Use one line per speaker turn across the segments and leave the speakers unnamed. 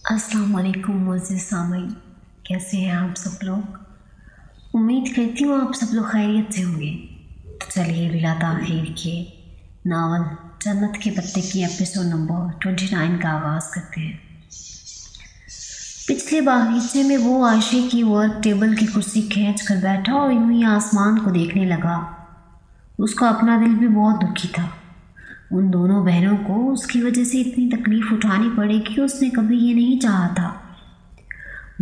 अस्सलाम वालेकुम मुअज़्ज़िज़ सामीन, कैसे हैं आप सब लोग। उम्मीद करती हूँ आप सब लोग खैरियत से होंगे। तो चलिए बिला ताख़ीर किए नावल जन्नत के पत्ते की एपिसोड नंबर 29 का आगाज़ करते हैं। पिछले बागीचे में वो आयशे की वर्क टेबल की कुर्सी खींच कर बैठा और यूं ही आसमान को देखने लगा। उसका अपना दिल भी बहुत दुखी था। उन दोनों बहनों को उसकी वजह से इतनी तकलीफ़ उठानी पड़ेगी उसने कभी ये नहीं चाहा था,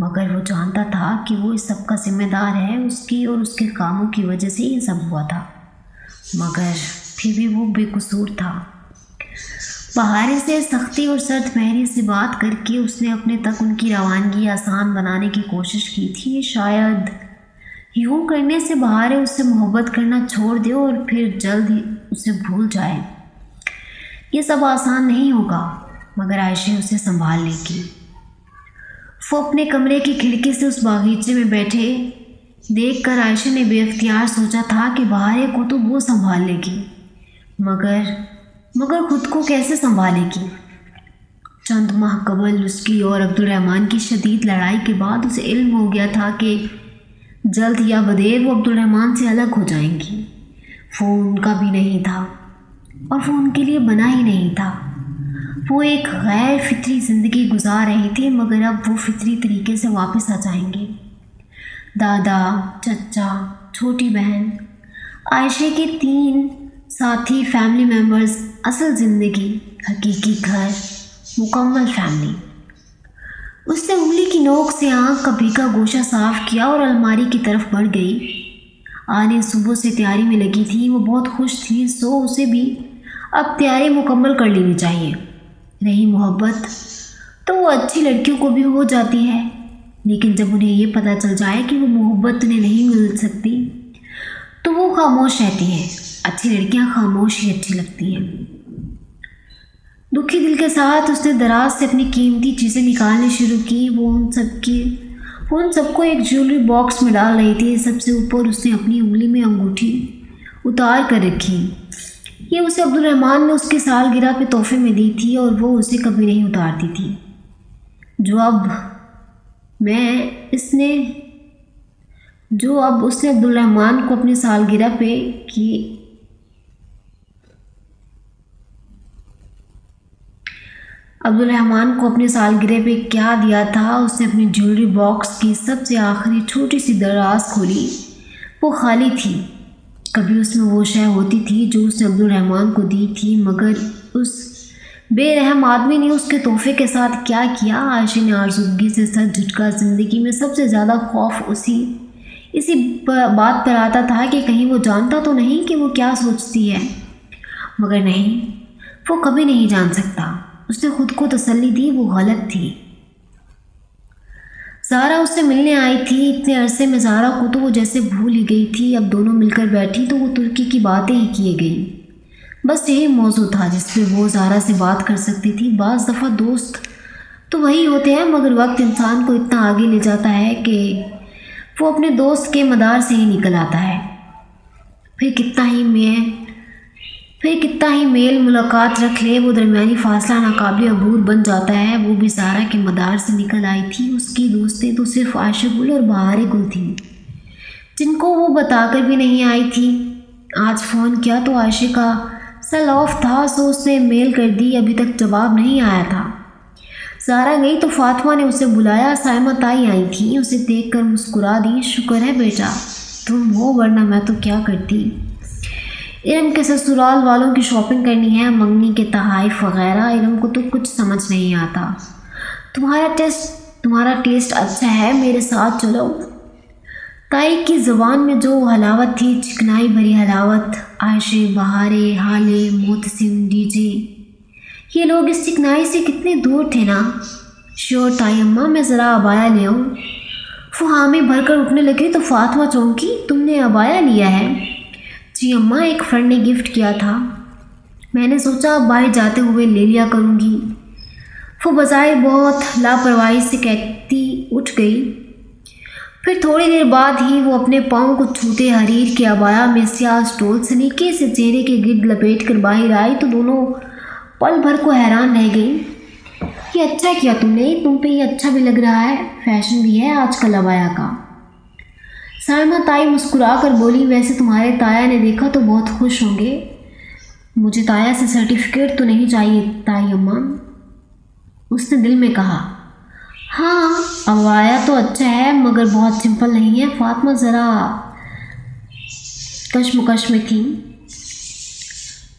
मगर वो जानता था कि वो इस सब का जिम्मेदार है। उसकी और उसके कामों की वजह से ये सब हुआ था, मगर फिर भी वो बेकसूर था। बहारे से सख्ती और सर्द महरी से बात करके उसने अपने तक उनकी रवानगी आसान बनाने की कोशिश की थी। शायद यूँ करने से बहारे उससे मोहब्बत करना छोड़ दे और फिर जल्द ही उसे भूल जाए। ये सब आसान नहीं होगा, मगर आयशे उसे संभाल लेगी। वो अपने कमरे की खिड़की से उस बागीचे में बैठे देखकर आयशे ने बेख्तियार सोचा था कि बहारे को तो वो संभाल लेगी, मगर खुद को कैसे संभालेगी। चंद माह कबल उसकी और अब्दुल रहमान की शदीद लड़ाई के बाद उसे इल्म हो गया था कि जल्द या बदेर वो अब्दुल रहमान से अलग हो जाएंगी। वो उनका भी नहीं था और वो उनके लिए बना ही नहीं था। वो एक गैर फितरी ज़िंदगी गुजार रहे थे, मगर अब वो फितरी तरीके से वापस आ जाएंगे। दादा, चचा, छोटी बहन, आयशे के 3 साथी, फैमिली मेम्बर्स, असल ज़िंदगी, हकीकी घर, मुकम्मल फैमिली। उसने उंगली की नोक से आँख का भीगा गोशा साफ़ किया और अलमारी की तरफ बढ़ गई। आने सुबह से तैयारी में लगी थी। वो बहुत खुश थी, सो उसे भी अब तैयारी मुकम्मल कर लेनी चाहिए। रही मोहब्बत तो वो अच्छी लड़कियों को भी हो जाती है, लेकिन जब उन्हें ये पता चल जाए कि वो मोहब्बत उन्हें नहीं मिल सकती तो वो खामोश रहती हैं। अच्छी लड़कियां खामोश ही अच्छी लगती हैं। दुखी दिल के साथ उसने दराज से अपनी कीमती चीज़ें निकालनी शुरू की। वो उन सबको एक ज्वेलरी बॉक्स में डाल रही थी। सबसे ऊपर उसने अपनी उंगली में अंगूठी उतार कर रखी। ये उसे अब्दुल रहमान ने उसकी सालगिरह पे तोहफे में दी थी और वो उसे कभी नहीं उतारती थी। जो अब उसने अब्दुल रहमान को अपनी सालगिरह पे क्या दिया था। उसने अपनी ज्वेलरी बॉक्स की सबसे आखिरी छोटी सी दराज खोली। वो खाली थी। कभी उसमें वो शय होती थी जो उसने अब्दुल रहमान को दी थी, मगर उस बेरहम आदमी ने उसके तोहफे के साथ क्या किया। आयशे ने आर्ज़ुदगी से सर झुटका। ज़िंदगी में सबसे ज़्यादा खौफ इसी बात पर आता था कि कहीं वो जानता तो नहीं कि वो क्या सोचती है, मगर नहीं, वो कभी नहीं जान सकता। उसने खुद को तसल्ली दी, वो गलत थी। ज़ारा उससे मिलने आई थी। इतने अरसे में ज़ारा को तो वो जैसे भूल ही गई थी। अब दोनों मिलकर बैठी तो वो तुर्की की बातें ही किए गई। बस यही मौजू था जिस पे वो ज़ारा से बात कर सकती थी। बाज़ दफ़ा दोस्त तो वही होते हैं, मगर वक्त इंसान को इतना आगे ले जाता है कि वो अपने दोस्त के मदार से ही निकल आता है। फिर कितना ही मेल मुलाकात रख ले, वो दरमियानी फासला नाकाबिल अबूर बन जाता है। वो भी ज़ारा के मदार से निकल आई थी। उसकी दोस्तें तो सिर्फ आयशा गुल और बहारे गुल थी, जिनको वो बताकर भी नहीं आई थी। आज फ़ोन किया तो आयशा का सेल ऑफ था, सो उसने मेल कर दी। अभी तक जवाब नहीं आया था। ज़ारा गई तो फातिमा ने उसे बुलाया। साइमा ताई आई थी, उसे देखकर मुस्कुरा दी। शुक्र है बेटा तुम हो, वरना मैं तो क्या करती। इरम के ससुराल वालों की शॉपिंग करनी है, मंगनी के तहाइफ वगैरह। इरम को तो कुछ समझ नहीं आता। तुम्हारा टेस्ट अच्छा है, मेरे साथ चलो। ताई की ज़बान में जो हलावत थी, चिकनाई भरी हलावत। आयशे, बहारे, हाले, मोतसिम, डीजे, ये लोग इस चिकनाई से कितने दूर थे ना। श्योर ताई अम्मा, मैं ज़रा अबाया ले आऊँ। वो हामी भरकर उठने लगी तो फातिमा चौंकी, तुमने अबाया लिया है? जी अम्मा, एक फ्रेंड ने गिफ्ट किया था, मैंने सोचा अब बाहर जाते हुए ले लिया करूँगी। वो बजाय बहुत लापरवाही से कहती उठ गई। फिर थोड़ी देर बाद ही वो अपने पाँव को छूते हरीर के अबाया में स्याह स्टोल सलीके से चेहरे के गिर्द लपेट कर बाहर आई तो दोनों पल भर को हैरान रह गई। یہ اچھا کیا تم نے، تم پہ یہ اچھا بھی لگ رہا ہے، فیشن بھی ہے آج کل ابایا کا۔ سائمہ تائی مسکرا کر بولی، ویسے تمہارے تایا نے دیکھا تو بہت خوش ہوں گے۔ مجھے تایا سے سرٹیفکیٹ تو نہیں چاہیے تائی اماں، اس نے دل میں کہا۔ ہاں ابایا تو اچھا ہے مگر بہت سمپل نہیں ہے۔ فاطمہ ذرا کشمکش میں تھی،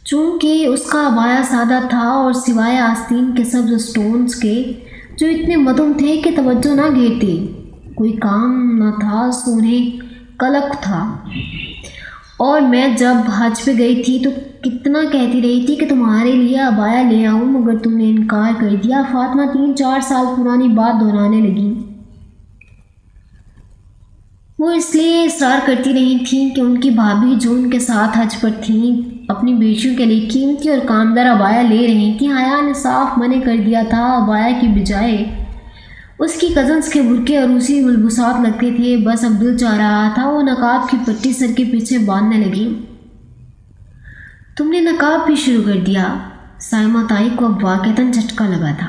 چونکہ اس کا ابایا سادہ تھا اور سوائے آستین کے سبز سٹونز کے جو اتنے مدھم تھے کہ توجہ نہ گھیرتے کوئی کام نہ تھا، سونے کلک تھا۔ اور میں جب حج پہ گئی تھی تو کتنا کہتی رہی تھی کہ تمہارے لیے ابایا لے آؤں مگر تم نے انکار کر دیا۔ فاطمہ 3-4 سال پرانی بات دہرانے لگی۔ وہ اس لیے اصرار کرتی رہی تھیں کہ ان کی بھابھی جو ان کے ساتھ حج پر تھیں اپنی بیٹیوں کے لیے قیمتی اور کامدار ابایا لے رہی تھیں۔ حیا نے صاف منع کر دیا تھا، ابایا کی بجائے اس کی کزنس کے برقعے اور اسی ملبوسات لگتے تھے۔ بس اب دل چاہ رہا تھا وہ نقاب کی پٹی سر کے پیچھے باندھنے لگی۔ تم نے نقاب بھی شروع کر دیا؟ سائمہ تائی کو اب واقعتاً جھٹکا لگا تھا۔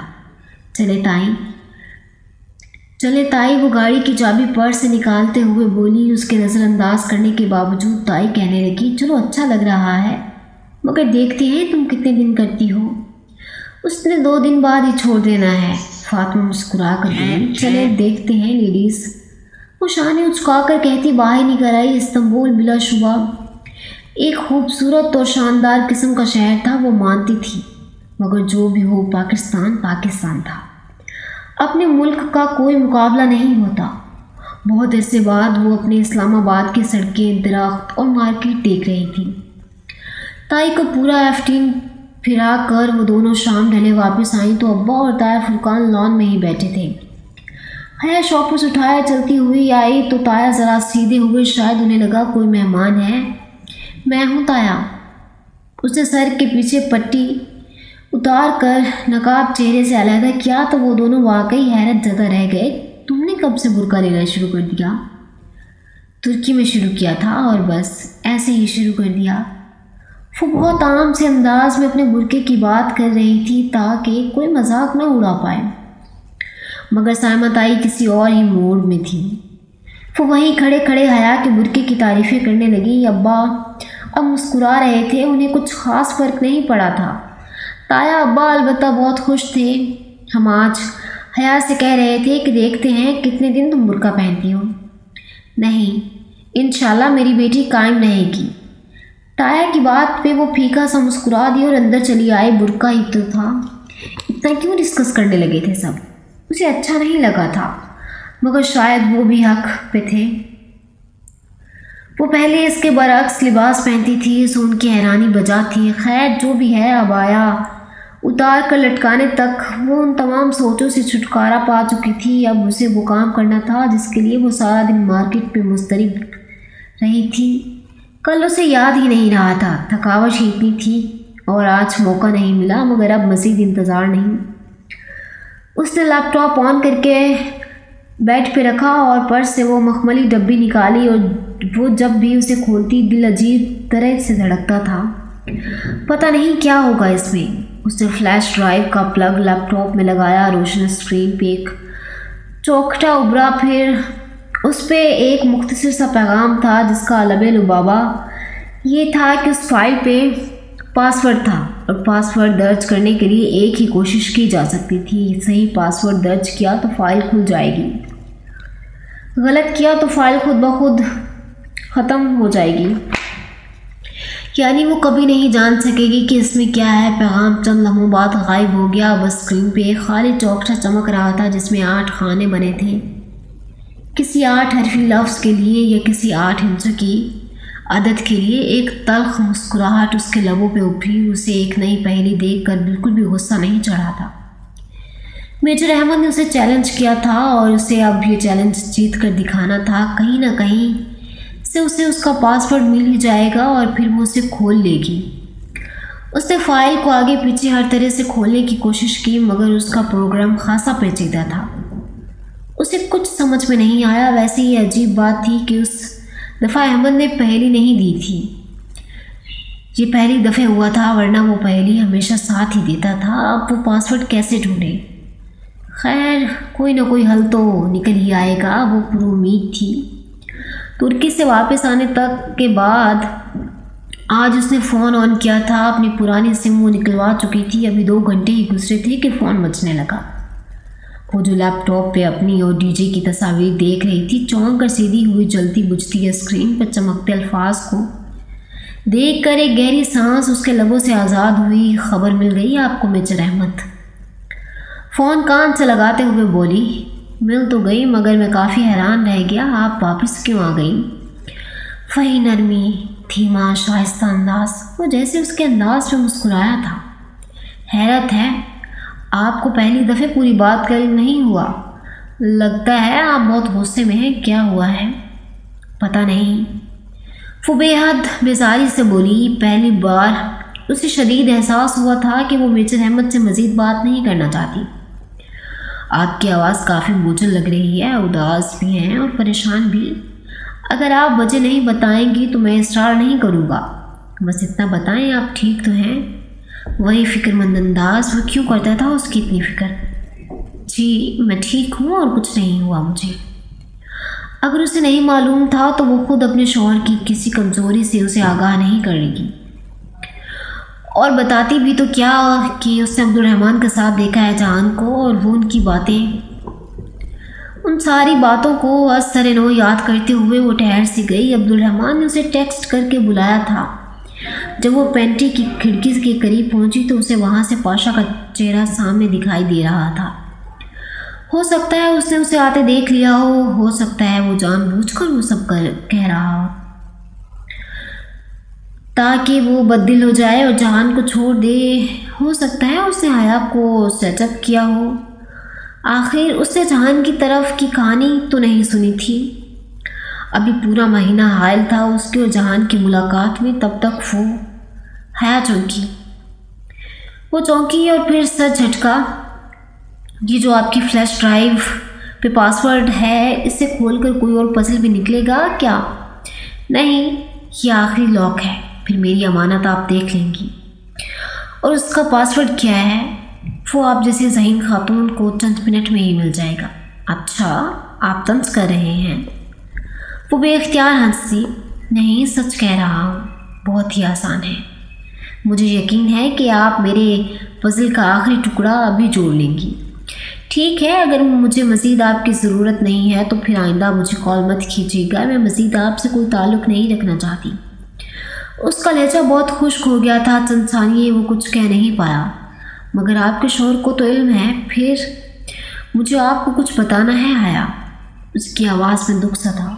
چلے تائی، وہ گاڑی کی چابی پرس سے نکالتے ہوئے بولی۔ اس کے نظر انداز کرنے کے باوجود تائی کہنے لگی، چلو اچھا لگ رہا ہے مگر دیکھتے ہیں تم کتنے دن کرتی ہو۔ اس نے 2 دن بعد ہی چھوڑ دینا ہے۔ فاطمہ مسکرا کر بولی، چلے دیکھتے ہیں لیڈیز۔ وہ شانے اچکا کر کہتی باہر نکل آئی۔ استنبول بلا شبہ ایک خوبصورت اور شاندار قسم کا شہر تھا، وہ مانتی تھی، مگر جو بھی ہو پاکستان تھا، اپنے ملک کا کوئی مقابلہ نہیں ہوتا۔ بہت عرصے بعد وہ اپنے اسلام آباد کی سڑکیں، درخت اور مارکیٹ دیکھ رہی تھی۔ تائی کو پورا 15 پھرا کر وہ دونوں شام ڈھلے واپس آئیں تو ابا اور تایا فرقان لان میں ہی بیٹھے تھے۔ حیا شاپرز اٹھائے چلتی ہوئی آئی تو تایا ذرا سیدھے ہوئے، شاید انہیں لگا کوئی مہمان ہے۔ میں ہوں تایا۔ اس نے سر کے پیچھے پٹی اتار کر نقاب چہرے سے علیحدہ کیا تو وہ دونوں واقعی حیرت زدہ رہ گئے۔ تم نے کب سے برقع لینا شروع کر دیا؟ ترکی میں شروع کیا تھا اور بس ایسے ہی شروع کر دیا۔ وہ بہت عام سے انداز میں اپنے برقعے کی بات کر رہی تھی تاکہ کوئی مذاق نہ اڑا پائے، مگر سائمہ تائی کسی اور ہی موڈ میں تھی۔ وہ وہیں کھڑے کھڑے حیا کے برقعے کی تعریفیں کرنے لگی۔ ابا اب مسکرا رہے تھے، انہیں کچھ خاص فرق نہیں پڑا تھا۔ تایا ابا البتہ بہت خوش تھے۔ ہم آج حیا سے کہہ رہے تھے کہ دیکھتے ہیں کتنے دن تم برقع پہنتی ہو۔ نہیں، انشاءاللہ میری بیٹی قائم رہے گی۔ تایا کی بات پہ وہ پھیکا سا مسکرا دی اور اندر چلی آئی۔ برقع ہی تو تھا، اتنا کیوں ڈسکس کرنے لگے تھے سب؟ اسے اچھا نہیں لگا تھا، مگر شاید وہ بھی حق پہ تھے۔ وہ پہلے اس کے برعکس لباس پہنتی تھی، سو ان کی حیرانی بجا تھی۔ خیر جو بھی ہے، ابایا اتار کر لٹکانے تک وہ ان تمام سوچوں سے چھٹکارا پا چکی تھی۔ اب اسے وہ کام کرنا تھا جس کے لیے وہ سارا دن مارکیٹ پہ مضطرب رہی تھی۔ کل اسے یاد ہی نہیں رہا تھا، تھکاوٹ ہی اتنی تھی، اور آج موقع نہیں ملا، مگر اب مزید انتظار نہیں۔ اس نے لیپ ٹاپ آن کر کے بیڈ پہ رکھا اور پرس سے وہ مخملی ڈبی نکالی، اور وہ جب بھی اسے کھولتی دل عجیب طرح سے دھڑکتا تھا۔ پتہ نہیں کیا ہوگا اس میں۔ اس نے فلیش ڈرائیو کا پلگ لیپ ٹاپ میں لگایا، روشن اسکرین پہ ایک چوکھٹا ابھرا، پھر اس پہ ایک مختصر سا پیغام تھا جس کا لب لبابہ یہ تھا کہ اس فائل پہ پاس ورڈ تھا، اور پاس ورڈ درج کرنے کے لیے ایک ہی کوشش کی جا سکتی تھی۔ صحیح پاس ورڈ درج کیا تو فائل کھل جائے گی، غلط کیا تو فائل خود بخود ختم ہو جائے گی، یعنی وہ کبھی نہیں جان سکے گی کہ اس میں کیا ہے۔ پیغام چند لمحوں بعد غائب ہو گیا۔ بس اسکرین پہ ایک خالی چوکٹا چمک رہا تھا جس میں 8 خانے بنے تھے، کسی 8 حرفی لفظ کے لیے یا کسی 8 ہندسوں کی عدد کے لیے۔ ایک تلخ مسکراہٹ اس کے لبوں پہ ابھری۔ اسے ایک نئی پہیلی دیکھ کر بالکل بھی غصہ نہیں چڑھا تھا۔ میجر احمد نے اسے چیلنج کیا تھا اور اسے اب یہ چیلنج جیت کر دکھانا تھا۔ کہیں نہ کہیں سے اسے اس کا پاس ورڈ مل ہی جائے گا اور پھر وہ اسے کھول لے گی۔ اس نے فائل کو آگے پیچھے ہر طرح سے کھولنے کی کوشش کی، مگر اس کا پروگرام خاصا پیچیدہ تھا۔ اسے کچھ سمجھ میں نہیں آیا۔ ویسے یہ عجیب بات تھی کہ اس دفعہ احمد نے پہلی نہیں دی تھی۔ یہ پہلی دفعہ ہوا تھا، ورنہ وہ پہلی ہمیشہ ساتھ ہی دیتا تھا۔ اب وہ پاس ورڈ کیسے ڈھونڈے؟ خیر کوئی نہ کوئی حل تو نکل ہی آئے گا، وہ پر امید تھی۔ ترکی سے واپس آنے تک کے بعد آج اس نے فون آن کیا تھا، اپنی پرانی سم وہ نکلوا چکی تھی، ابھی 2 گھنٹے ہی گزرے تھے کہ فون بجنے لگا۔ وہ جو لیپ ٹاپ پہ اپنی اور ڈی جے کی تصاویر دیکھ رہی تھی، چونک کر سیدھی ہوئی جلتی بجھتی اسکرین پر چمکتے الفاظ کو دیکھ کر ایک گہری سانس اس کے لبوں سے آزاد ہوئی۔ خبر مل گئی آپ کو میجر احمد؟ فون کان سے لگاتے ہوئے بولی۔ مل تو گئی مگر میں کافی حیران رہ گیا، آپ واپس کیوں آ گئیں؟ وہی نرمی، دھیما شائستہ انداز، وہ جیسے اس کے انداز پہ مسکرایا تھا۔ حیرت ہے آپ کو پہلی دفعہ پوری بات کا علم نہیں ہوا، لگتا ہے آپ بہت غصے میں ہیں، کیا ہوا ہے؟ پتہ نہیں، وہ بے حد بیزاری سے بولی۔ پہلی بار اسے شدید احساس ہوا تھا کہ وہ میجر احمد سے مزید بات نہیں کرنا چاہتی۔ آپ کی آواز کافی بوجھل لگ رہی ہے، اداس بھی ہیں اور پریشان بھی۔ اگر آپ وجہ نہیں بتائیں گی تو میں اصرار نہیں کروں گا، بس اتنا بتائیں آپ ٹھیک تو ہیں؟ وہی فکر مند انداز، وہ کیوں کرتا تھا اس کی اتنی فکر؟ جی میں ٹھیک ہوں اور کچھ نہیں ہوا مجھے۔ اگر اسے نہیں معلوم تھا تو وہ خود اپنے شوہر کی کسی کمزوری سے اسے آگاہ نہیں کرے گی، اور بتاتی بھی تو کیا کہ اس نے عبدالرحمن کے ساتھ دیکھا ہے جہان کو، اور وہ ان کی باتیں، ان ساری باتوں کو از سر نو یاد کرتے ہوئے وہ ٹھہر سی گئی۔ عبدالرحمن نے اسے ٹیکسٹ کر کے بلایا تھا۔ جب وہ پینٹری کی کھڑکی کے قریب پہنچی تو اسے وہاں سے پاشا کا چہرہ سامنے دکھائی دے رہا تھا۔ ہو سکتا ہے اس نے اسے آتے دیکھ لیا ہو سکتا ہے وہ جان بوجھ کر وہ سب کہہ رہا ہو تاکہ وہ بددل ہو جائے اور جہان کو چھوڑ دے، ہو سکتا ہے اس نے حیا کو سیٹ اپ کیا ہو۔ آخر اس نے جہان کی طرف کی کہانی تو نہیں سنی تھی، ابھی پورا مہینہ حائل تھا اس کے اور جہان کی ملاقات میں، تب تک وہ حیا چونکی، وہ چونکی اور پھر سر جھٹکا۔ یہ جو آپ کی فلیش ڈرائیو پہ پاسورڈ ہے، اسے کھول کر کوئی اور پزل بھی نکلے گا کیا؟ نہیں، یہ آخری لاک ہے، پھر میری امانت آپ دیکھ لیں گی۔ اور اس کا پاسورڈ کیا ہے؟ وہ آپ جیسے ذہین خاتون کو چند منٹ میں ہی مل جائے گا۔ اچھا آپ طنز کر رہے ہیں؟ وہ بے اختیار ہنسی۔ نہیں سچ کہہ رہا ہوں، بہت ہی آسان ہے، مجھے یقین ہے کہ آپ میرے پزل کا آخری ٹکڑا ابھی جوڑ لیں گی۔ ٹھیک ہے، اگر مجھے مزید آپ کی ضرورت نہیں ہے تو پھر آئندہ مجھے کال مت کیجیے گا، میں مزید آپ سے کوئی تعلق نہیں رکھنا چاہتی۔ اس کا لہجہ بہت خشک ہو گیا تھا، چند ثانیے وہ کچھ کہہ نہیں پایا۔ مگر آپ کے شوہر کو تو علم ہے، پھر مجھے آپ کو کچھ بتانا ہے حیا۔ اس کی آواز میں دکھ سا تھا۔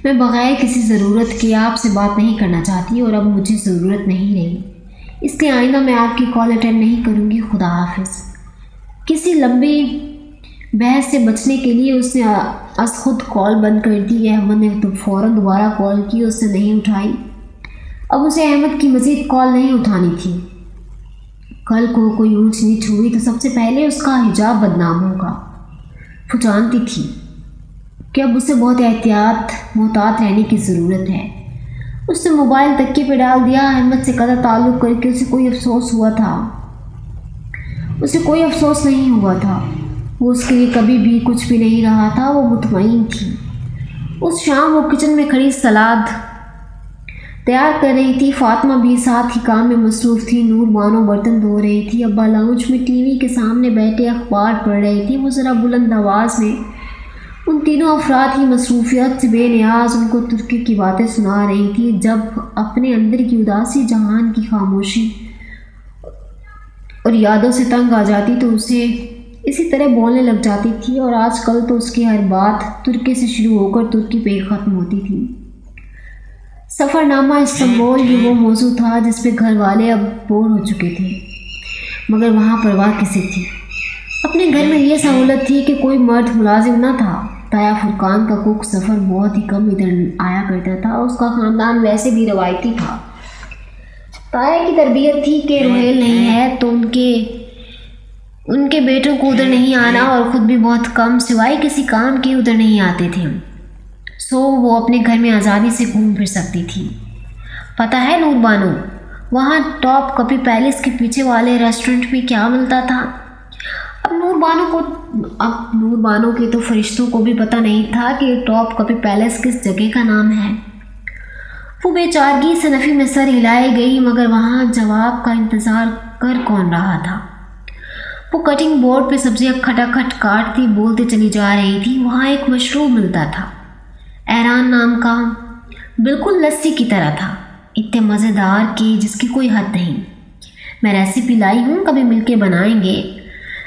میں بغیر کسی ضرورت کے آپ سے بات نہیں کرنا چاہتی اور اب مجھے ضرورت نہیں رہی، اس لیے آئندہ میں آپ کی کال اٹینڈ نہیں کروں گی، خدا حافظ۔ کسی لمبی بحث سے بچنے کے لیے اس نے از خود کال بند کر دی۔ احمد نے تو فوراً دوبارہ کال کی، اس نے نہیں اٹھائی۔ اب اسے احمد کی مزید کال نہیں اٹھانی تھی۔ کل کو کوئی اونچ نیچ ہوئی تو سب سے پہلے اس کا حجاب بدنام ہوگا۔ وہ جانتی تھی کہ اب اسے بہت محتاط رہنے کی ضرورت ہے۔ اس نے موبائل تکیے پہ ڈال دیا۔ احمد سے قطع تعلق کر کے اسے کوئی افسوس ہوا تھا؟ اسے کوئی افسوس نہیں ہوا تھا، وہ اس کے لیے کبھی بھی کچھ بھی نہیں رہا تھا، وہ مطمئن تھی۔ اس شام وہ کچن میں کھڑی سلاد تیار کر رہی تھی، فاطمہ بھی ساتھ ہی کام میں مصروف تھی، نور بانو برتن دھو رہی تھی، ابا لاؤنج میں ٹی وی کے سامنے بیٹھے اخبار پڑھ رہے تھے۔ وہ ذرا بلند آواز میں ان تینوں افراد کی مصروفیت سے بے نیاز ان کو ترکی کی باتیں سنا رہی تھی۔ جب اپنے اندر کی اداسی، جہان کی خاموشی اور یادوں سے تنگ آ جاتی تو اسے اسی طرح بولنے لگ جاتی تھی، اور آج کل تو اس کی ہر بات ترکی سے شروع ہو کر ترکی پہ ہی ختم ہوتی تھی۔ سفر نامہ استنبول بھی وہ موضوع تھا جس پہ گھر والے اب بور ہو چکے تھے، مگر وہاں پرواہ کسی تھی؟ اپنے گھر میں یہ سہولت تھی کہ کوئی مرد ملازم نہ تھا۔ تایا فرقان کا کوک سفر بہت ہی کم ادھر آیا کرتا تھا، اس کا خاندان ویسے بھی روایتی تھا۔ تایا کی تربیت تھی کہ روحیل نہیں ہے تو ان کے بیٹوں کو ادھر نہیں آنا، اور خود بھی بہت کم سوائے کسی کام کے ادھر نہیں آتے تھے، سو وہ اپنے گھر میں آزادی سے گھوم پھر سکتی تھی۔ پتہ ہے نور بانو، وہاں ٹاپ کپی پیلس کے پیچھے والے ریسٹورنٹ میں کیا ملتا تھا؟ अब नूर बानो के तो फरिश्तों को भी पता नहीं था कि टॉप कपी पैलेस किस जगह का नाम है। वो बेचारगी से नफ़ी में सर हिलाए गई, मगर वहाँ जवाब का इंतज़ार कर कौन रहा था। वो कटिंग बोर्ड पे सब्जियां खटाखट काटती बोलते चली जा रही थी। वहाँ एक मशरूब मिलता था, एरान नाम का, बिल्कुल लस्सी की तरह था, इतने मज़ेदार कि जिसकी कोई हद नहीं। मैं रेसिपी लाई हूँ, कभी मिलके बनाएंगे।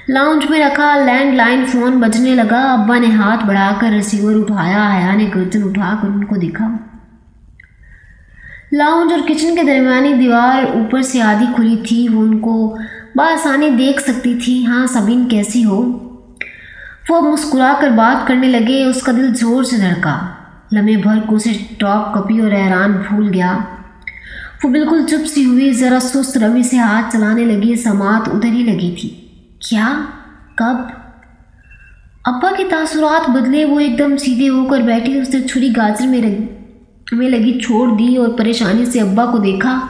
लाउंज में रखा लैंडलाइन फ़ोन बजने लगा। अब्बा ने हाथ बढ़ाकर रिसीवर उठाया। हया ने गर्दन उठाकर उनको देखा। लाउंज और किचन के दरमियानी दीवार ऊपर से आधी खुली थी। वो उनको बआसानी देख सकती थी। हाँ सबीन, कैसी हो? वो मुस्कुरा कर बात करने लगे। उसका दिल जोर से धड़का। लम्हे भर को उसे टॉप कपी और हैरान भूल गया। वो बिल्कुल चुप सी हुई, ज़रा सुस्त रवि से हाथ चलाने लगी। समात उधर ही लगी थी। क्या? कब? अब्बा के तासुरात बदले। वो एकदम सीधे होकर बैठी। उसने छुरी गाजर में लगी छोड़ दी और परेशानी से अब्बा को देखा।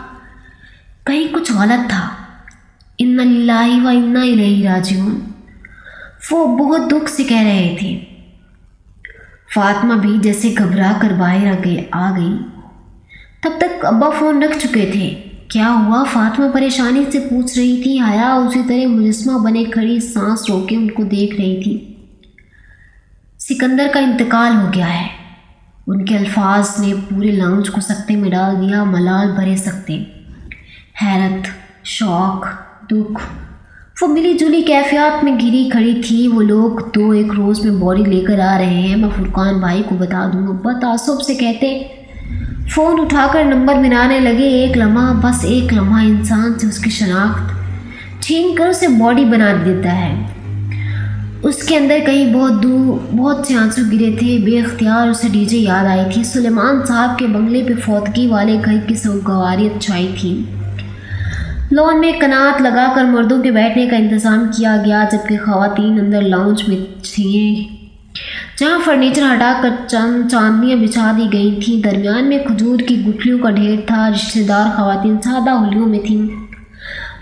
कहीं कुछ गलत था। इन्ना लिल्लाहि व इन्ना इलैहि राजिऊन, वो बहुत दुख से कह रहे थे। फातिमा भी जैसे घबरा कर बाहर आ गई। तब तक अब्बा फ़ोन रख चुके थे। क्या हुआ? फातिमा परेशानी से पूछ रही थी। हया उसी तरह मुजस्मा बने खड़ी सांस रोके उनको देख रही थी। सिकंदर का इंतकाल हो गया है। उनके अल्फाज ने पूरे लाउंज को सकते में डाल दिया। मलाल भरे सकते, हैरत, शौक, दुख, वो मिली जुली कैफियत में घिरी खड़ी थी। वो लोग 2-1 रोज़ में बॉडी लेकर आ रहे हैं। मैं फुरकान भाई को बता दूँ, अब्बा तासुब से कहते। फ़ोन उठाकर नंबर मिलाने लगे। एक लम्हा, बस एक लम्हा इंसान से उसकी शनाख्त छीन कर उसे बॉडी बना देता है। उसके अंदर कहीं बहुत से आंसू गिरे थे। बेख्तियार उसे डीजे याद आई थी। सुलेमान साहब के बंगले पे फौतगी वाले घर की सौगवारियत छाई थी। लॉन में कनात लगाकर मर्दों के बैठने का इंतज़ाम किया गया, जबकि ख़वातीन अंदर लाउंज में थी, जहाँ फर्नीचर हटाकर चंद चांदनियाँ बिछा दी गई थीं। दरमियान में खजूर की गुठलियों का ढेर था। रिश्तेदार ख़वातीन सादा हुलियों में थीं,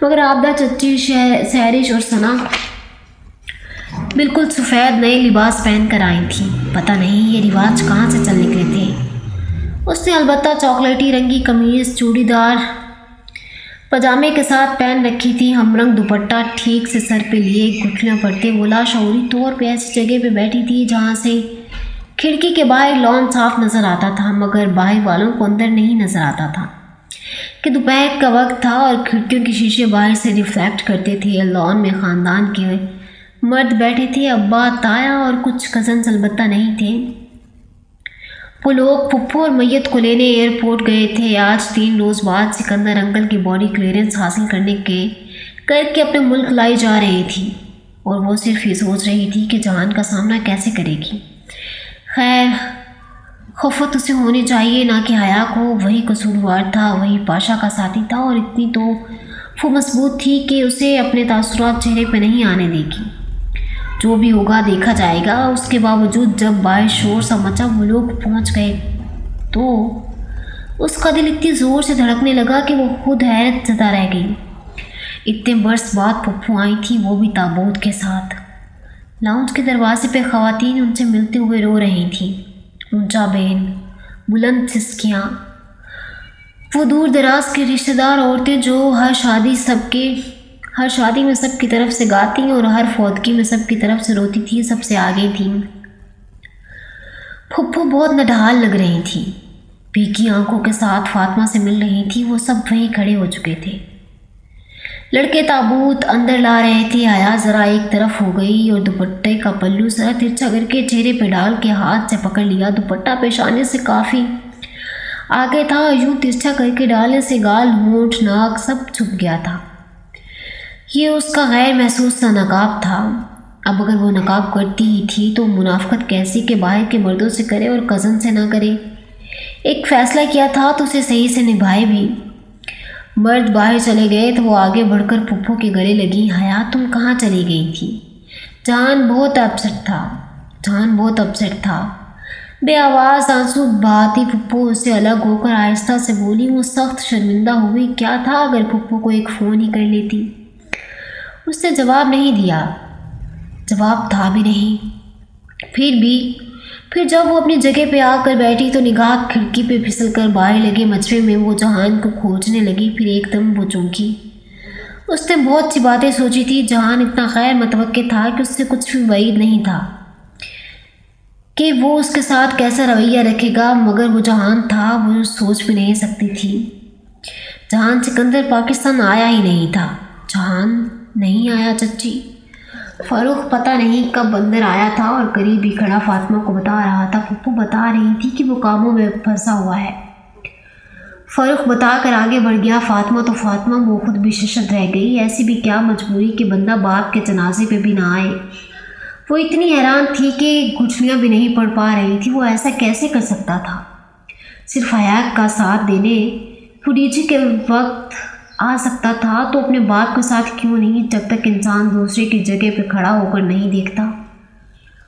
मगर आबदा, चच्ची, सहरिश और सना बिल्कुल सफ़ेद नए लिबास पहन कर आई थी। पता नहीं ये रिवाज कहाँ से चल निकले थे। उसने अलबत्ता चॉकलेटी रंगी कमीज़ चूड़ीदार पजामे के साथ पहन रखी थी। हमरंग दुपट्टा ठीक से सर पे लिए, गुठलियाँ पड़ते वो लाशऊरी तौर पे ऐसी जगह पे बैठी थी जहाँ से खिड़की के बाहर लॉन साफ नज़र आता था, मगर बाहर वालों को अंदर नहीं नज़र आता था कि दोपहर का वक्त था और खिड़कियों के शीशे बाहर से रिफ्लेक्ट करते थे। लॉन में ख़ानदान के मर्द बैठे थे। अब्बा, ताया और कुछ कज़न्स अलबत्ता नहीं थे। वो लोग पप्पू और मैयत को लेने एयरपोर्ट गए थे। आज 3 रोज़ बाद सिकंदर अंकल की बॉडी क्लियरेंस हासिल करके अपने मुल्क लाई जा रही थी, और वो सिर्फ ये सोच रही थी कि जहान का सामना कैसे करेगी। खैर, खौफत उसे होनी चाहिए, ना कि हया को। वही कसूरवार था, वही पाशा का साथी था, और इतनी तो वो मजबूत थी कि उसे अपने तासुरात चेहरे पर नहीं आने देगी। जो भी होगा देखा जाएगा। उसके बावजूद जब बाहर शोर सा मचा, वो लोग पहुंच गए तो उसका दिल इतनी ज़ोर से धड़कने लगा कि वो खुद हैरत ज़दा रह गई। इतने बरस बाद पप्पू आई थी, वो भी ताबूत के साथ। लाउंज के दरवाजे पे ख़वातीन उनसे मिलते हुए रो रही थीं। ऊंचा बेन, बुलंद सिसकियाँ। वो दूर दराज के रिश्तेदार औरतें जो हर शादी में सबकी तरफ से गाती और हर फौतगी में सबकी तरफ से रोती थी, सबसे आगे थी। फुप्पो बहुत नढाल लग रही थी। भीगी आंखों के साथ फातिमा से मिल रही थी। वो सब वहीं खड़े हो चुके थे। लड़के ताबूत अंदर ला रहे थे। हया ज़रा एक तरफ हो गई और दुपट्टे का पल्लू ज़रा तिरछा करके चेहरे पे डाल के हाथ से पकड़ लिया। दुपट्टा पेशानी से काफ़ी आगे था। यूँ तिरछा करके डालने से गाल, होंठ, नाक सब छुप गया था। ये उसका गैर महसूस सा नकाब था। अब अगर वो नकाब करती ही थी तो मुनाफकत कैसी के बाहर के मर्दों से करे और कज़न से ना करे। एक फ़ैसला किया था तो उसे सही से निभाए भी। मर्द बाहर चले गए तो वो आगे बढ़कर पुप्पो के गले लगी। हया, तुम कहाँ चली गई थी? जान बहुत अपसेट था। बेआवाज़ आंसू बहाती पुप्पो उससे अलग होकर आहिस्ता से बोली। वो सख्त शर्मिंदा हुई। क्या था अगर पुप्पो को एक फ़ोन ही कर लेती। उसने जवाब नहीं दिया। जवाब था भी नहीं। फिर जब वो अपनी जगह पे आकर बैठी तो निगाह खिड़की पे फिसल कर बाहर लगे मचरे में वो जहान को खोजने लगी। फिर एकदम वो चौंकी। उसने बहुत सी बातें सोची थी। जहान इतना गैर मुतवक्किल था कि उससे कुछ भी उम्मीद नहीं था कि वो उसके साथ कैसा रवैया रखेगा, मगर वो जहान था वो सोच भी नहीं सकती थी। जहान सिकंदर पाकिस्तान आया ही नहीं था। जहान नहीं आया चच्ची। फारूक पता नहीं कब अंदर आया था और करीब ही खड़ा फातिमा को बता रहा था। पप्पू बता रही थी कि वो कामों में फंसा हुआ है। फारूक बता कर आगे बढ़ गया। फातिमा वो खुद भी शशद रह गई। ऐसी भी क्या मजबूरी कि बंदा बाप के जनाजे पे भी ना आए। वो इतनी हैरान थी कि गुठलियाँ भी नहीं पढ़ पा रही थी। वो ऐसा कैसे कर सकता था? सिर्फ हयात का साथ देने फुडीजी के वक्त आ सकता था तो अपने बाप के साथ क्यों नहीं? जब तक इंसान दूसरे की जगह पे खड़ा होकर नहीं देखता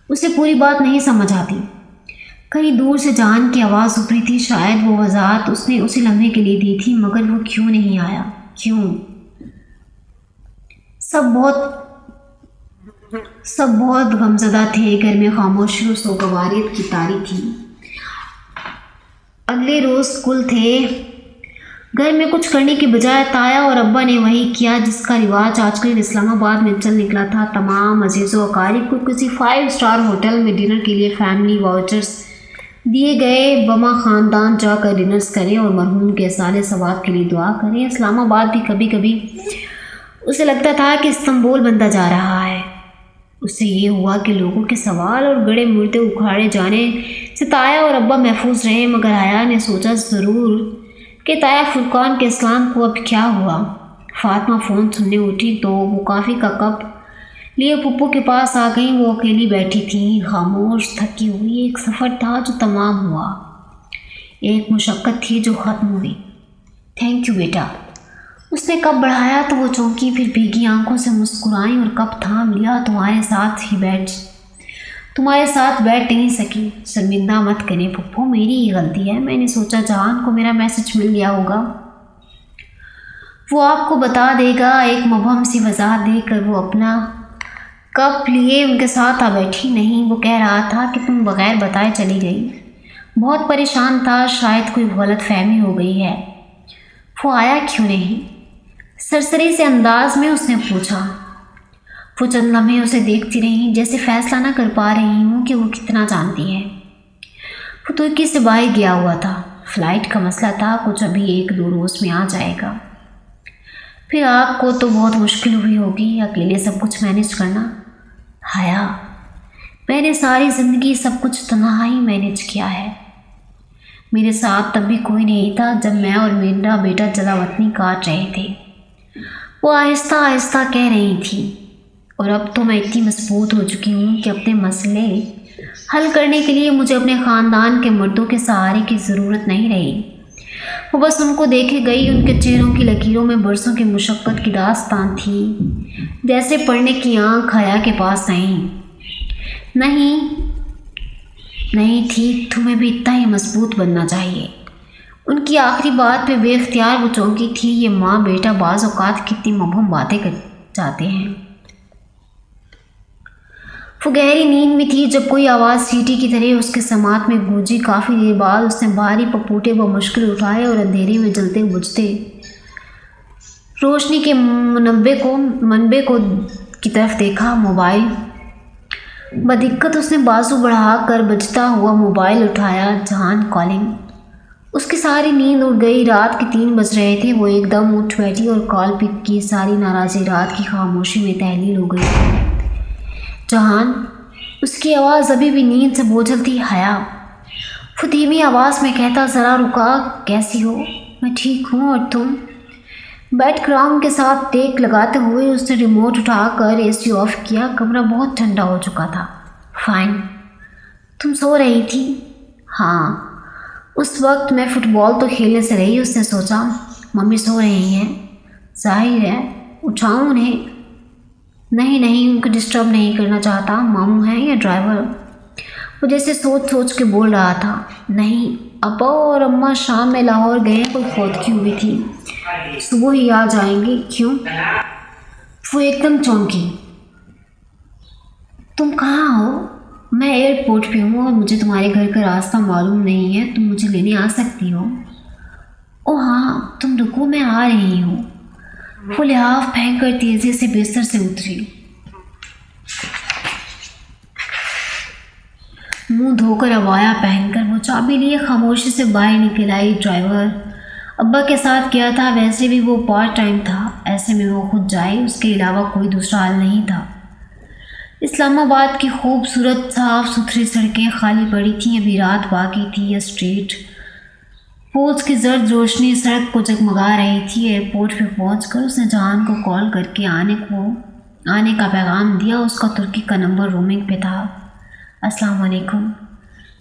उसे पूरी बात नहीं समझ आती। कहीं दूर से जान की आवाज़ उभरी थी। शायद वो वजाहत उसने उसी लम्हे के लिए दी थी, मगर वो क्यों नहीं आया? क्यों? सब बहुत गमज़दा थे। घर में खामोशी और सोगवारियत की तारी थी। अगले रोज़ स्कूल थे। घर में कुछ करने की बजाय ताया और अब्बा ने वही किया जिसका रिवाज आजकल इस्लामाबाद में चल निकला था। तमाम अजीज़ों अकारीब को किसी 5 स्टार होटल में डिनर के लिए फैमिली वाउचर्स दिए गए। बमा ख़ानदान जाकर डिनर्स करें और मरहूम के साले सवाब के लिए दुआ करें। इस्लामाबाद भी कभी कभी उसे लगता था कि इस्तांबुल बनता जा रहा है। उससे ये हुआ कि लोगों के सवाल और गड़े मुर्दे उखाड़े जाने से ताया और अब्बा महफूज रहे, मगर आया ने सोचा ज़रूर कि ताया फुरकान के इस्लाम को अब क्या हुआ। फातिमा फ़ोन सुनने उठी तो वो कॉफ़ी का कप लिए पप्पू के पास आ गई। वो अकेली बैठी थी, खामोश, थकी हुई। एक सफ़र था जो तमाम हुआ, एक मुशक्क़त थी जो ख़त्म हुई। थैंक यू बेटा। उसने कप बढ़ाया तो वो चौंकी, फिर भीगी आंखों से मुस्कुराई और कप थाम लिया। तुम्हारे साथ बैठ नहीं सकी। शर्मिंदा मत करें पप्पू, मेरी ही गलती है। मैंने सोचा जहान को मेरा मैसेज मिल गया होगा, वो आपको बता देगा। एक मुबहम सी वजाहत देकर वो अपना कप लिए उनके साथ आ बैठी। नहीं, वो कह रहा था कि तुम बग़ैर बताए चली गई। बहुत परेशान था, शायद कोई गलत फहमी हो गई है। वो आया क्यों नहीं? सरसरी से अंदाज में उसने पूछा। वो चंद लम्हे उसे देखती रही, जैसे फैसला ना कर पा रही हूँ कि वो कितना जानती है। वो तुर्की से बाहर गया हुआ था। फ़्लाइट का मसला था, कुछ अभी 1-2 रोज़ में आ जाएगा। फिर आपको तो बहुत मुश्किल हुई होगी अकेले सब कुछ मैनेज करना। हया, मैंने सारी ज़िंदगी सब कुछ तन्हा ही मैनेज किया है। मेरे साथ तब भी कोई नहीं था जब मैं और मेरा बेटा जलावतनी काट रहे थे। वो आहिस्ता आहिस्ता कह रही थी। और अब तो मैं इतनी मजबूत हो चुकी हूँ कि अपने मसले हल करने के लिए मुझे अपने ख़ानदान के मर्दों के सहारे की ज़रूरत नहीं रही। वो बस उनको देखे गई। उनके चेहरों की लकीरों में बरसों की मुशक्क़त की दास्तान थी। जैसे पढ़ने की आँख हया के पास नहीं ठीक, तुम्हें भी इतना ही मजबूत बनना चाहिए। उनकी आखिरी बात पे बेख्तियार वो चौंकी थी। ये माँ बेटा बाज़ औक़ात कितनी मुबहम बातें कर जाते हैं। वो गहरी नींद में थी जब कोई आवाज़ सीटी की तरह उसके समात में गूंजी। काफ़ी देर बाद उसने भारी पपूटे व मुश्किल उठाए और अंधेरे में जलते बुझते रोशनी के मनबे को की तरफ देखा। मोबाइल बदिक्कत उसने बाजू बढ़ा कर बजता हुआ मोबाइल उठाया। जहान कॉलिंग। उसकी सारी नींद उड़ गई। रात के 3 बज रहे थे। वो एकदम उठ बैठी और कॉल पिक की। सारी नाराज़ी रात की खामोशी में तहलील हो गई। जहान, उसकी आवाज़ अभी भी नींद से बोझल थी। हया, वो धीमी आवाज़ में कहता। ज़रा रुका, कैसी हो? मैं ठीक हूँ, और तुम? बैकग्राउंड के साथ टेक लगाते हुए उसने रिमोट उठाकर एसी ऑफ किया। कमरा बहुत ठंडा हो चुका था। फाइन। तुम सो रही थी? हाँ, उस वक्त मैं फ़ुटबॉल तो खेलने से रही। उसने सोचा मम्मी सो रही हैं, जाहिर है उठाऊँ उन्हें। नहीं, उनको डिस्टर्ब नहीं करना चाहता। मामू हैं या ड्राइवर? वो जैसे सोच के बोल रहा था। नहीं, अब्बा और अम्मा शाम में लाहौर गए, कोई फौत की हुई थी, सुबह ही आ जाएंगे। क्यों? वो एकदम चौंकी। تم کہاں ہو؟ میں ایئرپورٹ پہ ہوں اور مجھے تمہارے گھر کا راستہ معلوم نہیں ہے، تم مجھے لینے آ سکتی ہو؟ او ہاں، تم رکو، میں آ رہی ہوں۔ وہ لحاف پھینک کر تیزی سے بستر سے اتری، منہ دھو کر عبایا پہن کر وہ چابی لیے خاموشی سے باہر نکل آئی۔ ڈرائیور ابا کے ساتھ کیا تھا، ویسے بھی وہ پارٹ ٹائم تھا، ایسے میں وہ خود جائے، اس کے علاوہ کوئی دوسرا حل نہیں تھا۔ اسلام آباد کی خوبصورت صاف ستھری سڑکیں خالی پڑی تھیں، ابھی رات باقی تھی۔ اسٹریٹ پولس کی زرد روشنی سڑک کو جگمگا رہی تھی۔ ایئرپورٹ پہ پہنچ کر اس نے جہان کو کال کر کے آنے کا پیغام دیا۔ اس کا ترکی کا نمبر رومنگ پہ تھا۔ السلام علیکم۔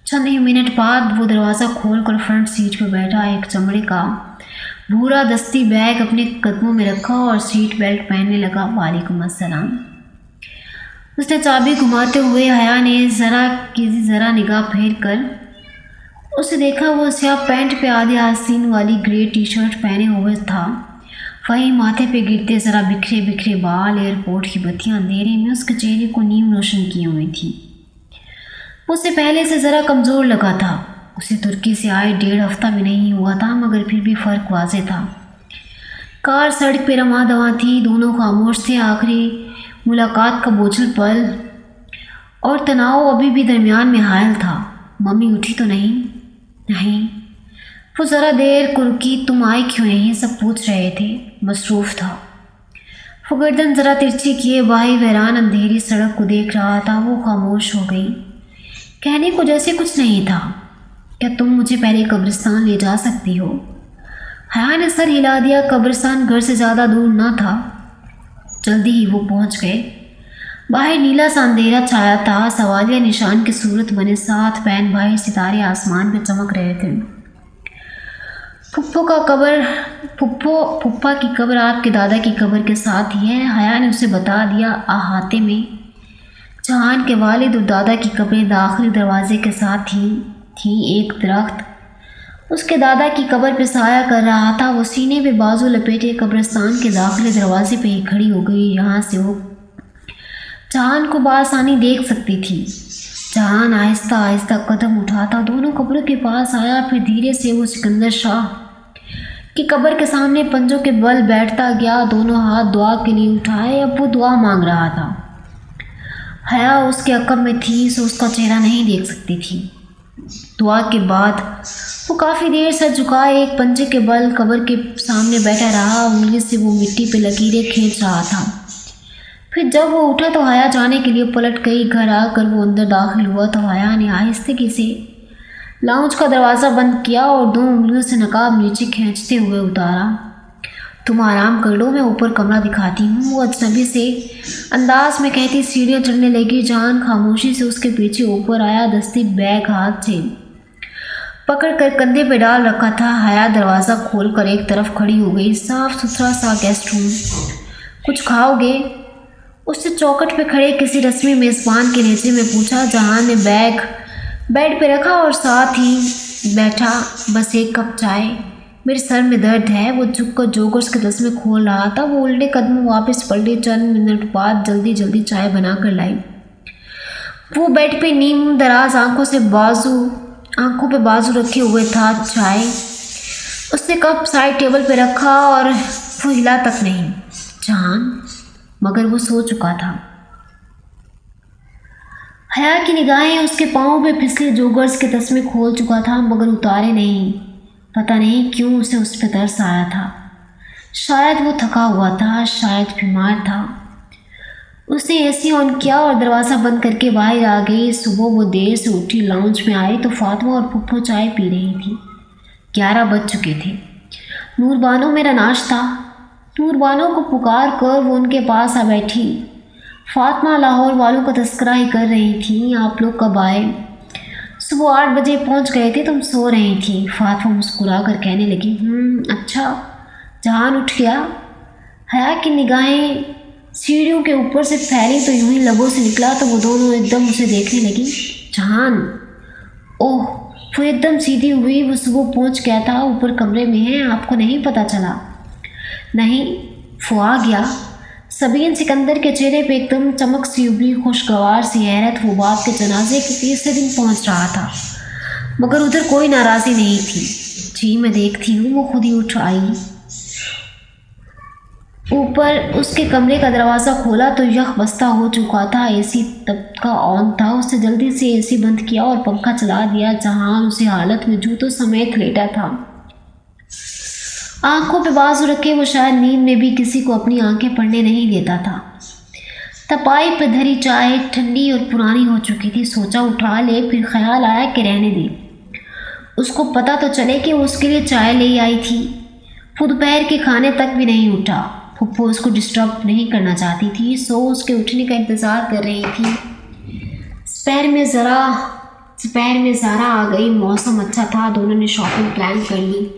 چند ہی منٹ بعد وہ دروازہ کھول کر فرنٹ سیٹ پہ بیٹھا، ایک چمڑے کا بھورا دستی بیگ اپنے قدموں میں رکھا اور سیٹ بیلٹ پہننے لگا۔ وعلیکم السلام۔ اس نے چابی گھماتے ہوئے حیا نے ذرا نگاہ پھیر کر اسے دیکھا۔ وہ سیاہ پینٹ پہ آدھے آستین والی گرے ٹی شرٹ پہنے ہوئے تھا، وہیں ماتھے پہ گرتے ذرا بکھرے بال۔ ایئرپورٹ کی بتیاں اندھیرے میں اس کے چہرے کو نیم روشن کیے ہوئی تھی۔ وہ اسے پہلے سے ذرا کمزور لگا تھا۔ اسے ترکی سے آئے 1.5 ہفتہ بھی نہیں ہوا تھا، مگر پھر بھی فرق واضح تھا۔ کار سڑک پہ رواں دواں تھی، دونوں خاموش تھے۔ آخری ملاقات کا بوجھل پل اور تناؤ ابھی بھی درمیان میں حائل تھا۔ ممی اٹھی تو نہیں؟ نہیں۔ وہ ذرا دیر کو رکی۔ تم آئی کیوں نہیں؟ سب پوچھ رہے تھے۔ مصروف تھا۔ وہ گردن ذرا ترچھی کیے باہی ویران اندھیری سڑک کو دیکھ رہا تھا۔ وہ خاموش ہو گئی۔ کہنے کو جیسے کچھ نہیں تھا۔ کیا تم مجھے پہلے قبرستان لے جا سکتی ہو؟ حیا نے سر ہلا دیا۔ قبرستان گھر سے زیادہ دور نہ تھا، جلدی ہی وہ پہنچ گئے۔ باہر نیلا سا اندھیرا چھایا تھا، سوالیہ نشان کی صورت بنے 7 بہن بھائی ستارے آسمان پہ چمک رہے تھے۔ پھپھا کی قبر آپ کے دادا کی قبر کے ساتھ ہی ہے، حیا نے اسے بتا دیا۔ احاطے میں جہان کے والد اور دادا کی قبریں داخلی دروازے کے ساتھ ہی تھیں۔ ایک درخت اس کے دادا کی قبر پہ سایہ کر رہا تھا۔ وہ سینے پہ بازو لپیٹے قبرستان کے داخلے دروازے پہ ہی کھڑی ہو گئی۔ یہاں سے وہ جہان کو بآسانی دیکھ سکتی تھی۔ جہان آہستہ آہستہ قدم اٹھاتا دونوں قبروں کے پاس آیا، پھر دھیرے سے وہ سکندر شاہ کی قبر کے سامنے پنجوں کے بل بیٹھتا گیا، دونوں ہاتھ دعا کے لیے اٹھائے۔ اب وہ دعا مانگ رہا تھا۔ حیا اس کے عقب میں تھی، سو اس کا چہرہ نہیں دیکھ سکتی تھی۔ دعا کے بعد وہ کافی دیر سر جھکائے ایک پنجے کے بل قبر کے سامنے بیٹھا رہا، انگلی سے وہ مٹی پہ لکیریں کھینچ رہا تھا۔ پھر جب وہ اٹھا تو حیا جانے کے لیے پلٹ گئی۔ گھر آ کر وہ اندر داخل ہوا تو حیا نے آہستگی سے لاؤنج کا دروازہ بند کیا اور 2 انگلیوں سے نقاب نیچے کھینچتے ہوئے اتارا۔ تم آرام کر لو، میں اوپر کمرہ دکھاتی ہوں، وہ اجنبی سے انداز میں کہتی سیڑھیاں چڑھنے لگی۔ جان خاموشی سے اس کے پیچھے اوپر آیا، دستی بیگ ہاتھ سے پکڑ کر کندھے پہ ڈال رکھا تھا۔ حیا دروازہ کھول کر ایک طرف کھڑی ہو گئی۔ صاف ستھرا سا گیسٹ روم۔ کچھ کھاؤ گے؟ اس نے چوکھٹ پہ کھڑے کسی رسمی میزبان کے لہجے میں پوچھا۔ جہان نے بیگ بیڈ پہ رکھا اور ساتھ ہی بیٹھا۔ بس 1 کپ چائے، میرے سر میں درد ہے۔ وہ جھک کر جوگرس کے تسمے کھول رہا تھا۔ وہ الٹے قدموں واپس پلٹی، چند منٹ بعد جلدی چائے بنا کر لائی۔ وہ بیڈ پہ نیم دراز آنکھوں پہ بازو رکھے ہوئے تھا۔ چائے اس نے کپ سائڈ ٹیبل پہ رکھا اور وہ ہلا تک نہیں۔ جہان، مگر وہ سو چکا تھا۔ حیا کی نگاہیں اس کے پاؤں پہ پھسلے جوگرس کے تسمے کھول چکا تھا، مگر اتارے نہیں۔ پتہ نہیں کیوں اسے اس پہ ترس آیا تھا۔ شاید وہ تھکا ہوا تھا، شاید بیمار تھا۔ اس نے اے سی آن کیا اور دروازہ بند کر کے باہر آ گئی۔ صبح وہ دیر سے اٹھی، لاؤنج میں آئی تو فاطمہ اور پھپھو چائے پی رہی تھی۔ 11 بج چکے تھے۔ نور بانو میرا ناشتہ۔ نور بانو کو پکار کر وہ ان کے پاس آ بیٹھی۔ فاطمہ لاہور والوں کا تذکرہ ہی کر رہی تھیں۔ آپ لوگ کب آئے؟ صبح 8 بجے پہنچ گئے تھے، تم سو رہی تھی، فاطمہ مسکرا کر کہنے لگی۔ اچھا۔ جہان اٹھ گیا۔ حیا کی نگاہیں سیڑھیوں کے اوپر سے پھیلی تو یوں ہی لبوں سے نکلا تو وہ دونوں ایک دم اسے دیکھنے لگی۔ جہان، اوہ! وہ ایک دم سیدھی ہوئی۔ وہ صبح پہنچ گیا تھا، اوپر کمرے میں ہے، آپ کو نہیں پتہ چلا؟ نہیں، وہ آ گیا۔ सबीन सिकंदर के चेहरे पे एकदम चमक सी उभरी, खुशगवार सी हैरत। वो बाप के जनाजे के तीसरे दिन पहुंच रहा था, मगर उधर कोई नाराज़ी नहीं थी। जी मैं देखती हूँ, वो खुद ही उठ आई। ऊपर उसके कमरे का दरवाज़ा खोला तो यख बस्ता हो चुका था। एसी तब का ऑन था। उसने जल्दी से एसी बंद किया और पंखा चला दिया। जहान उसी हालत में जूतों समेत लेटा था, आंखों पे बाजू रखे। वो शायद नींद में भी किसी को अपनी आंखें पढ़ने नहीं देता था। तपाई पे धरी चाय ठंडी और पुरानी हो चुकी थी। सोचा उठा ले, फिर ख्याल आया कि रहने दे, उसको पता तो चले कि वो उसके लिए चाय ले आई थी। वो दोपहर के खाने तक भी नहीं उठा। फुप्पो उसको डिस्टर्ब नहीं करना चाहती थी, सो उसके उठने का इंतज़ार कर रही थी। दोपहर में ज़ारा आ गई। मौसम अच्छा था, दोनों ने शॉपिंग प्लान कर ली।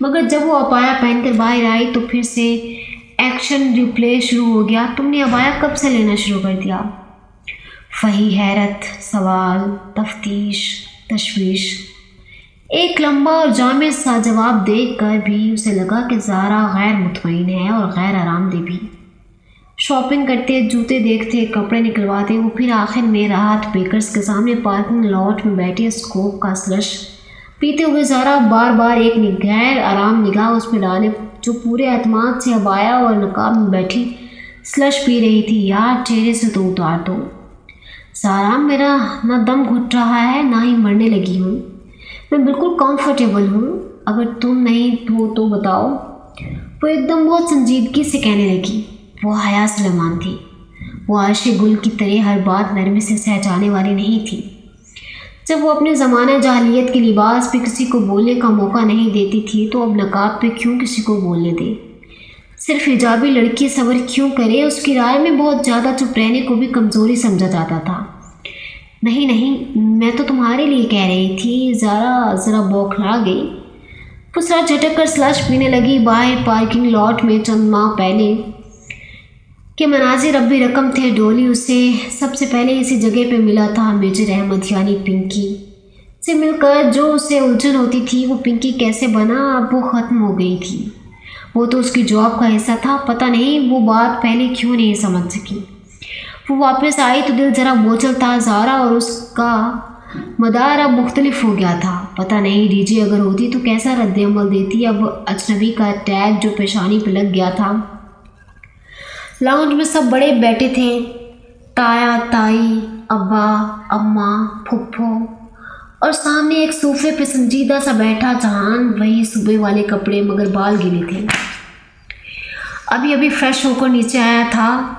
मगर जब वो अबाया पहनकर बाहर आई तो फिर से एक्शन रिप्ले शुरू हो गया। तुमने अबाया कब से लेना शुरू कर दिया? वही हैरत, सवाल, तफ्तीश, तशवीश। एक लंबा और जामे सा जवाब देखकर भी उसे लगा कि ज़ारा गैर मुतमईन है और गैर आरामदेह भी। शॉपिंग करते, जूते देखते, कपड़े निकलवाते, वो फिर आखिर में राहत बेकर्स के सामने पार्किंग लॉट में बैठे स्कोप का स्लश पीते हुए ज़ारा बार बार एक गैर आराम निगाह उस पर डाले जो पूरे एतमाद से अबाया और नकाब में बैठी स्लश पी रही थी। यार चेहरे से तो उतार दो ज़ारा, मेरा ना दम घुट रहा है ना ही मरने लगी हूँ। मैं बिल्कुल कंफर्टेबल हूँ, अगर तुम नहीं हो तो बताओ। वो एकदम बहुत संजीदगी से कहने लगी। वो हया सुलेमान थी। वो आयशे गुल की तरह हर बात नरमी से सह जाने वाली नहीं थी। जब वो अपने ज़माना जाहलियत के लिबास पे किसी को बोलने का मौका नहीं देती थी तो अब नकाब पे क्यों किसी को बोलने दे? सिर्फ हिजाबी लड़की सब्र क्यों करे? उसकी राय में बहुत ज़्यादा चुप रहने को भी कमज़ोरी समझा जाता था। नहीं नहीं, मैं तो तुम्हारे लिए कह रही थी। ज़ारा ज़रा बौखला गई। वो ज़रा झटक कर स्लश पीने लगी। बाहर पार्किंग लॉट में चंद माह पहले के मनाजिर अब भी रकम थे। डोली उसे सबसे पहले इसी जगह पे मिला था। मेजर अहमद यानी पिंकी से मिलकर जो उसे उलझन होती थी, वो पिंकी कैसे बना, अब वो ख़त्म हो गई थी। वो तो उसकी जॉब का हिस्सा था। पता नहीं वो बात पहले क्यों नहीं समझ सकी। वो वापस आई तो दिल ज़रा बोझल था। ज़ारा और उसका मदार अब मुख्तलिफ हो गया था। पता नहीं डीजे अगर होती तो कैसा रद्द-ए-अमल देती। अब अजनबी का टैग जो पेशानी पर लग गया था। लाउंज में सब बड़े बैठे थे, ताया, ताई, अब्बा, अम्मा, फुप्पो, और सामने एक सोफे पे संजीदा सा बैठा जहान। वही सुबह वाले कपड़े मगर बाल गिले थे। अभी अभी फ्रेश होकर नीचे आया था।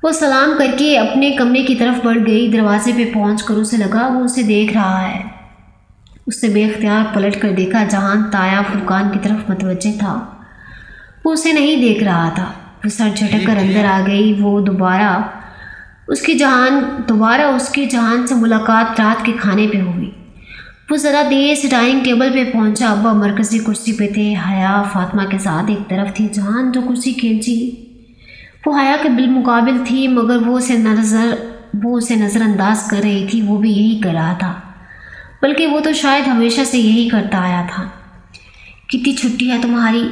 वो सलाम करके अपने कमरे की तरफ बढ़ गई। दरवाजे पे पहुंचकर उसे लगा वो उसे देख रहा है। उसने बेख्तियार पलट कर देखा। जहान ताया फुरकान की तरफ मतवज्जे था। वो उसे नहीं देख रहा था। वो सर झटक कर अंदर आ गई। वो दोबारा उसकी जहान से मुलाकात रात के खाने पे हुई। वो ज़रा देर से डाइनिंग टेबल पे पहुंचा। अब्बा मरकज़ी कुर्सी पे थे। हया फातिमा के साथ एक तरफ थी। जहान जो कुर्सी खींची वो हया के बिलमुकाबिल थी, मगर वो उसे नज़रअंदाज कर रही थी। वो भी यही कर रहा था, बल्कि वो तो शायद हमेशा से यही करता आया था। कितनी छुट्टी है तुम्हारी?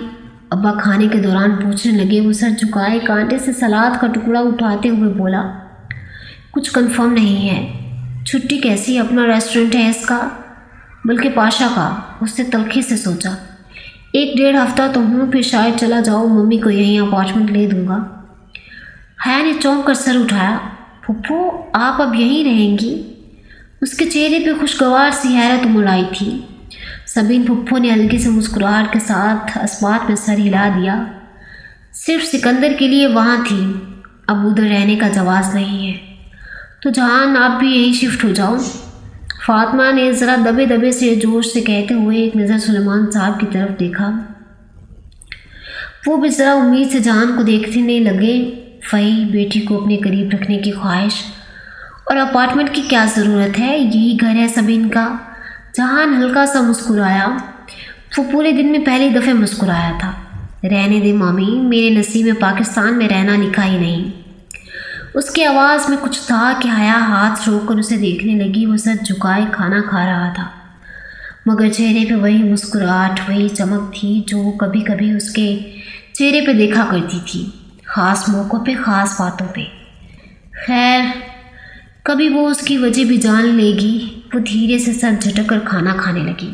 अब्बा खाने के दौरान पूछने लगे। वो सर झुकाए कांटे से सलाद का टुकड़ा उठाते हुए बोला, कुछ कंफर्म नहीं है। छुट्टी कैसी? अपना रेस्टोरेंट है इसका, बल्कि पाशा का। उसने तलखी से सोचा। 1-1.5 हफ्ता तो हूँ, फिर शायद चला जाओ। मम्मी को यहीं अपार्टमेंट ले दूँगा। हया ने चौंक कर सर उठाया। फुप्पो आप अब यहीं रहेंगी? उसके चेहरे पे खुशगवार सी हैरत उमड़ आई थी। सबीन फुप्पो ने हल्की से मुस्कुराहट के साथ अस्बात में सर हिला दिया। सिर्फ सिकंदर के लिए वहाँ थी, अब उधर रहने का जवाज़ नहीं है। तो जहान आप भी यहीं शिफ्ट हो जाओ। फातिमा ने ज़रा दबे दबे से जोश से कहते हुए एक नज़र सुलेमान साहब की तरफ देखा। वो भी ज़रा उम्मीद से जहान को देखने लगे। वही बेटी को अपने करीब रखने की ख्वाहिश। और अपार्टमेंट की क्या ज़रूरत है, यही घर है सबीन का। जहान हल्का सा मुस्कुराया। वो पूरे दिन में पहली दफ़े मुस्कुराया था। रहने दे मामी, मेरे नसीब में पाकिस्तान में रहना लिखा ही नहीं। उसकी आवाज़ में कुछ था कि हया हाथ रोककर उसे देखने लगी। वो सर झुकाए खाना खा रहा था, मगर चेहरे पे वही मुस्कुराहट, वही चमक थी जो वो कभी कभी उसके चेहरे पे देखा करती थी। خاص موقعوں پہ، خاص باتوں پہ۔ خیر، کبھی وہ اس کی وجہ بھی جان لے گی۔ وہ دھیرے سے سر جھٹک کر کھانا کھانے لگی۔